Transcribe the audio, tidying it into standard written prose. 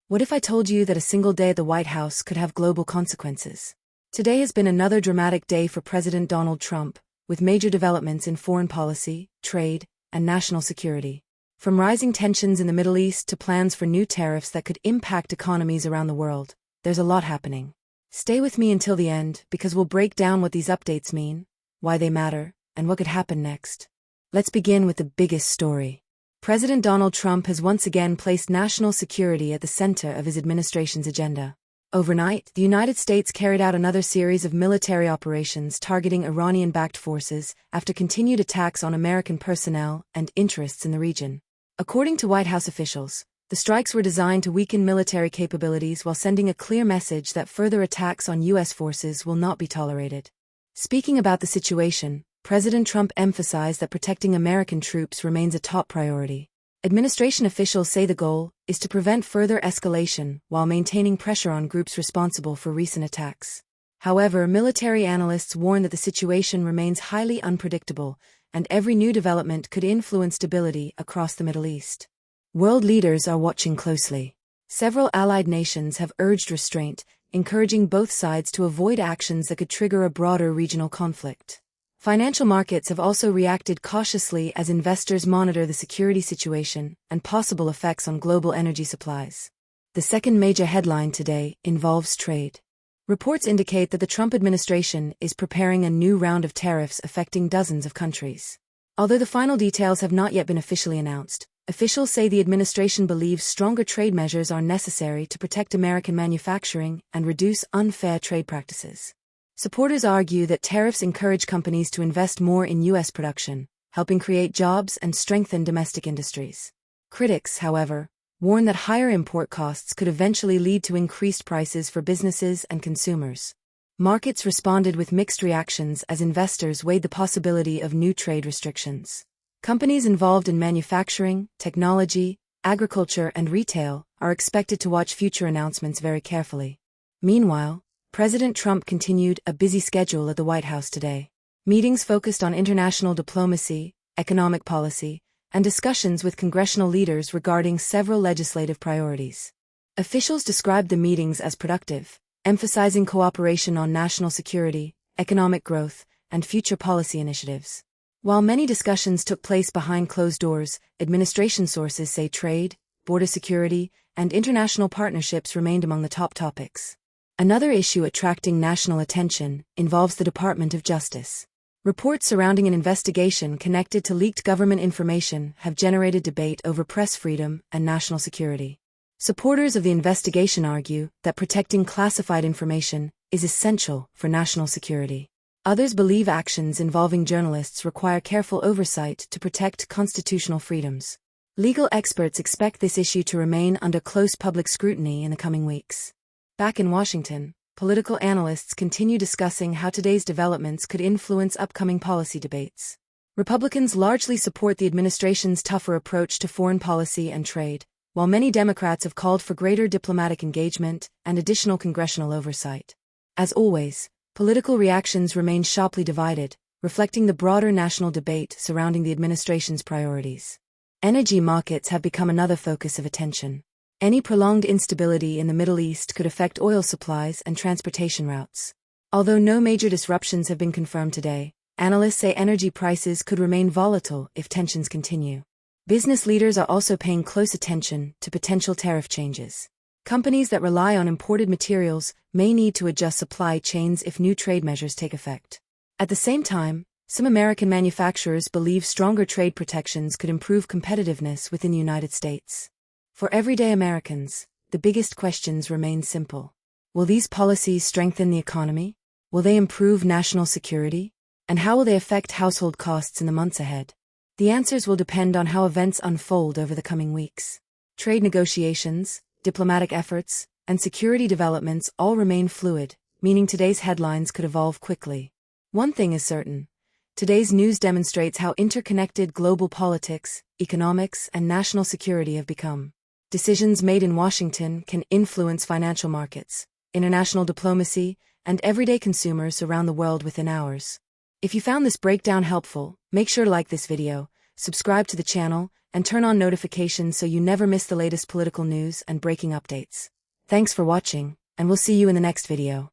What if I told you that a single day at the White House could have global consequences? Today has been another dramatic day for President Donald Trump, with major developments in foreign policy, trade, and national security. From rising tensions in the Middle East to plans for new tariffs that could impact economies around the world, there's a lot happening. Stay with me until the end, because we'll break down what these updates mean, why they matter, and what could happen next. Let's begin with the biggest story. President Donald Trump has once again placed national security at the center of his administration's agenda. Overnight, the United States carried out another series of military operations targeting Iranian-backed forces after continued attacks on American personnel and interests in the region. According to White House officials, the strikes were designed to weaken military capabilities while sending a clear message that further attacks on U.S. forces will not be tolerated. Speaking about the situation, President Trump emphasized that protecting American troops remains a top priority. Administration officials say the goal is to prevent further escalation while maintaining pressure on groups responsible for recent attacks. However, military analysts warn that the situation remains highly unpredictable, and every new development could influence stability across the Middle East. World leaders are watching closely. Several allied nations have urged restraint, encouraging both sides to avoid actions that could trigger a broader regional conflict. Financial markets have also reacted cautiously as investors monitor the security situation and possible effects on global energy supplies. The second major headline today involves trade. Reports indicate that the Trump administration is preparing a new round of tariffs affecting dozens of countries. Although the final details have not yet been officially announced, officials say the administration believes stronger trade measures are necessary to protect American manufacturing and reduce unfair trade practices. Supporters argue that tariffs encourage companies to invest more in U.S. production, helping create jobs and strengthen domestic industries. Critics, however, warn that higher import costs could eventually lead to increased prices for businesses and consumers. Markets responded with mixed reactions as investors weighed the possibility of new trade restrictions. Companies involved in manufacturing, technology, agriculture, and retail are expected to watch future announcements very carefully. Meanwhile, President Trump continued a busy schedule at the White House today. Meetings focused on international diplomacy, economic policy, and discussions with congressional leaders regarding several legislative priorities. Officials described the meetings as productive, emphasizing cooperation on national security, economic growth, and future policy initiatives. While many discussions took place behind closed doors, administration sources say trade, border security, and international partnerships remained among the top topics. Another issue attracting national attention involves the Department of Justice. Reports surrounding an investigation connected to leaked government information have generated debate over press freedom and national security. Supporters of the investigation argue that protecting classified information is essential for national security. Others believe actions involving journalists require careful oversight to protect constitutional freedoms. Legal experts expect this issue to remain under close public scrutiny in the coming weeks. Back in Washington, political analysts continue discussing how today's developments could influence upcoming policy debates. Republicans largely support the administration's tougher approach to foreign policy and trade, while many Democrats have called for greater diplomatic engagement and additional congressional oversight. As always, political reactions remain sharply divided, reflecting the broader national debate surrounding the administration's priorities. Energy markets have become another focus of attention. Any prolonged instability in the Middle East could affect oil supplies and transportation routes. Although no major disruptions have been confirmed today, analysts say energy prices could remain volatile if tensions continue. Business leaders are also paying close attention to potential tariff changes. Companies that rely on imported materials may need to adjust supply chains if new trade measures take effect. At the same time, some American manufacturers believe stronger trade protections could improve competitiveness within the United States. For everyday Americans, the biggest questions remain simple. Will these policies strengthen the economy? Will they improve national security? And how will they affect household costs in the months ahead? The answers will depend on how events unfold over the coming weeks. Trade negotiations, diplomatic efforts, and security developments all remain fluid, meaning today's headlines could evolve quickly. One thing is certain. Today's news demonstrates how interconnected global politics, economics, and national security have become. Decisions made in Washington can influence financial markets, international diplomacy, and everyday consumers around the world within hours. If you found this breakdown helpful, make sure to like this video, subscribe to the channel, and turn on notifications so you never miss the latest political news and breaking updates. Thanks for watching, and we'll see you in the next video.